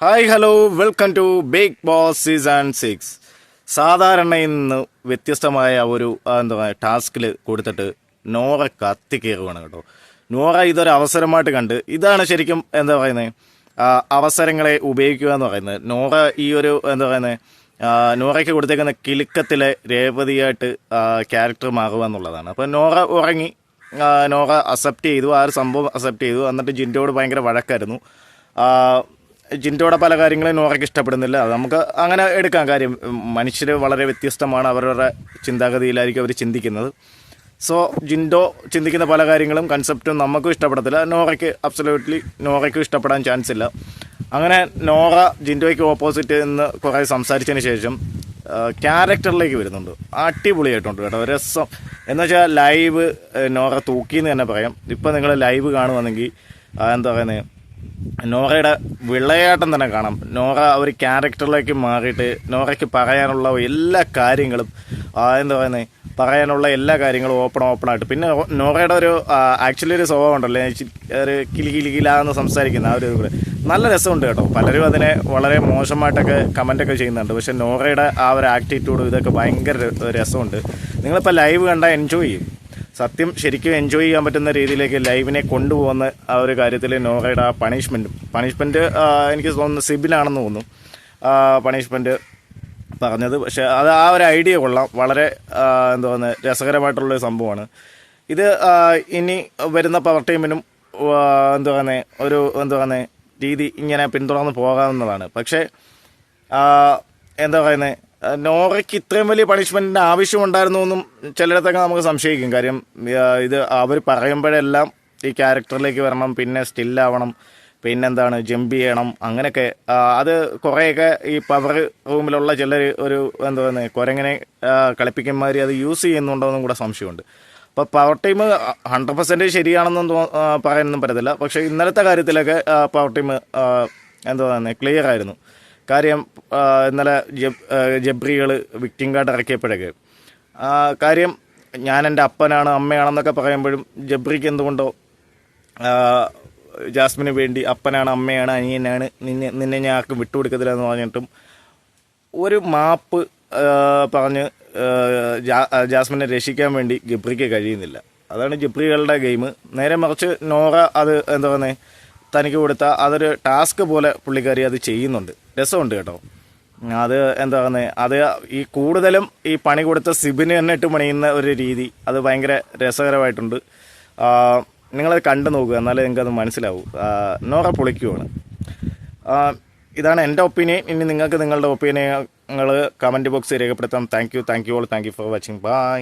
Hi hello welcome to Bigg Boss season 6. സാധാരണ ഇന്ന് വ്യത്യസ്തമായ ഒരു ടാസ്കിൽ കൊടുത്തിട്ട് നോറ കത്തിക്കയറുകയാണ് കേട്ടോ. നോറ ഇതൊരു അവസരമായിട്ട് കണ്ട് ഇതാണ് ശരിക്കും അവസരങ്ങളെ ഉപയോഗിക്കുക എന്ന് പറയുന്നത്. നോറ ഈ ഒരു നോറയ്ക്ക് കൊടുത്തേക്കുന്ന കിലുക്കത്തിലെ രേവതിയായിട്ട് ക്യാരക്ടർ മാറുക എന്നുള്ളതാണ്. അപ്പം നോറ ഉറങ്ങി, നോറ അക്സെപ്റ്റ് ചെയ്തു, ആ ഒരു സംഭവം അക്സെപ്റ്റ് ചെയ്തു. എന്നിട്ട് ജിൻഡോട് ഭയങ്കര വഴക്കായിരുന്നു. ജിൻഡോടെ പല കാര്യങ്ങളും നോറയ്ക്ക് ഇഷ്ടപ്പെടുന്നില്ല. അത് നമുക്ക് അങ്ങനെ എടുക്കാം. കാര്യം മനുഷ്യർ വളരെ വ്യത്യസ്തമാണ്, അവരവരുടെ ചിന്താഗതിയിലായിരിക്കും അവർ ചിന്തിക്കുന്നത്. സോ ജിൻഡോ ചിന്തിക്കുന്ന പല കാര്യങ്ങളും കൺസെപ്റ്റും നമുക്കും ഇഷ്ടപ്പെടത്തില്ല. നോറയ്ക്കും ഇഷ്ടപ്പെടാൻ ചാൻസ് ഇല്ല. അങ്ങനെ നോറ ജിൻഡോയ്ക്ക് ഓപ്പോസിറ്റ് എന്ന് കുറേ സംസാരിച്ചതിന് ശേഷം ക്യാരക്ടറിലേക്ക് വരുന്നുണ്ട്. അടിപൊളിയായിട്ടുണ്ട് കേട്ടോ, രസം. എന്നുവെച്ചാൽ ലൈവ് നോറ തൂക്കിയെന്ന് തന്നെ പറയാം. ഇപ്പം നിങ്ങൾ ലൈവ് കാണുവാണെങ്കിൽ നോറയുടെ വിളയാട്ടം തന്നെ കാണാം. നോറ ഒരു ക്യാരക്ടറിലേക്ക് മാറിയിട്ട് നോറയ്ക്ക് പറയാനുള്ള എല്ലാ കാര്യങ്ങളും പറയാനുള്ള എല്ലാ കാര്യങ്ങളും ഓപ്പണായിട്ട്. പിന്നെ നോറയുടെ ഒരു ആക്ച്വലി ഒരു സ്വഭാവം ഉണ്ടല്ലോ, ഒരു കിലികിലികിലാന്ന് സംസാരിക്കുന്ന ആ ഒരു ഇത് നല്ല രസമുണ്ട് കേട്ടോ. പലരും അതിനെ വളരെ മോശമായിട്ടൊക്കെ കമൻറ്റൊക്കെ ചെയ്യുന്നുണ്ട്. പക്ഷെ നോറയുടെ ആ ഒരു ആറ്റിറ്റ്യൂഡ് ഇതൊക്കെ ഭയങ്കര രസമുണ്ട്. നിങ്ങളിപ്പോൾ ലൈവ് കണ്ടാൽ എൻജോയ് ചെയ്യും. സത്യം ശരിക്കും എൻജോയ് ചെയ്യാൻ പറ്റുന്ന രീതിയിലേക്ക് ലൈവിനെ കൊണ്ടുപോകുന്ന ആ ഒരു കാര്യത്തിൽ നോറയുടെ ആ പണിഷ്മെൻറ്റ് എനിക്ക് തോന്നുന്നു സിബിനാണെന്ന് തോന്നുന്നു പണിഷ്മെൻറ്റ് പറഞ്ഞത്. പക്ഷേ അത് ആ ഒരു ഐഡിയ കൊള്ളാം, വളരെ രസകരമായിട്ടുള്ളൊരു സംഭവമാണ് ഇത്. ഇനി വരുന്ന പവർ ടീമിനും ഒരു രീതി ഇങ്ങനെ പിന്തുടർന്ന് പോകാവുന്നതാണ്. പക്ഷേ നോറയ്ക്ക് ഇത്രയും വലിയ പണിഷ്മെൻറ്റിൻ്റെ ആവശ്യമുണ്ടായിരുന്നു എന്നും ചിലയിടത്തൊക്കെ നമുക്ക് സംശയിക്കും. കാര്യം ഇത് അവർ പറയുമ്പോഴെല്ലാം ഈ ക്യാരക്ടറിലേക്ക് വരണം, പിന്നെ സ്റ്റില്ലാവണം, ജമ്പ് ചെയ്യണം, അങ്ങനെയൊക്കെ. അത് കുറേയൊക്കെ ഈ പവർ റൂമിലുള്ള ചിലർ ഒരു കുരങ്ങനെ കളിപ്പിക്കുന്നമാതിരി അത് യൂസ് ചെയ്യുന്നുണ്ടോ എന്നും കൂടെ സംശയമുണ്ട്. അപ്പോൾ പവർ ടീം 100% ശരിയാണെന്നും പറയാനൊന്നും പറ്റത്തില്ല. പക്ഷേ ഇന്നലത്തെ കാര്യത്തിലൊക്കെ പവർ ടീം ക്ലിയർ ആയിരുന്നു. കാര്യം ഇന്നലെ ജബ്രികൾ വിക്ടിം കാർഡ് ഇറക്കിയപ്പോഴൊക്കെ കാര്യം ഞാൻ എൻ്റെ അപ്പനാണ് അമ്മയാണെന്നൊക്കെ പറയുമ്പോഴും ജബ്രിക്ക് എന്തുകൊണ്ടോ ജാസ്മിന് വേണ്ടി അപ്പനാണ് അമ്മയാണ് അനിയനാണ് നിന്നെ ഞാൻ ആർക്കും വിട്ടുകൊടുക്കത്തില്ല എന്ന് പറഞ്ഞിട്ടും ഒരു മാപ്പ് പറഞ്ഞ് ജാസ്മിനെ രക്ഷിക്കാൻ വേണ്ടി ജബ്രിക്ക് കഴിയുന്നില്ല. അതാണ് ജബ്രികളുടെ ഗെയിം. നേരെ മറിച്ച് നോറ അത് തനിക്ക് കൊടുത്ത അതൊരു ടാസ്ക് പോലെ പുള്ളിക്കാരി അത് ചെയ്യുന്നുണ്ട്. രസമുണ്ട് കേട്ടോ. അത് അത് ഈ കൂടുതലും ഈ പണി കൊടുത്ത സിബിന് തന്നെ ഇട്ട് പണിയുന്ന ഒരു രീതി അത് ഭയങ്കര രസകരമായിട്ടുണ്ട്. നിങ്ങളത് കണ്ടു നോക്കുക, എന്നാലേ നിങ്ങൾക്കത് മനസ്സിലാവും. നോറ പൊളിക്കുവാണ്. ഇതാണ് എൻ്റെ ഒപ്പീനിയൻ. ഇനി നിങ്ങൾക്ക് നിങ്ങളുടെ ഒപ്പീനിയനുകൾ കമൻറ്റ് ബോക്സിൽ രേഖപ്പെടുത്താം. Thank you all. Thank you for watching. By.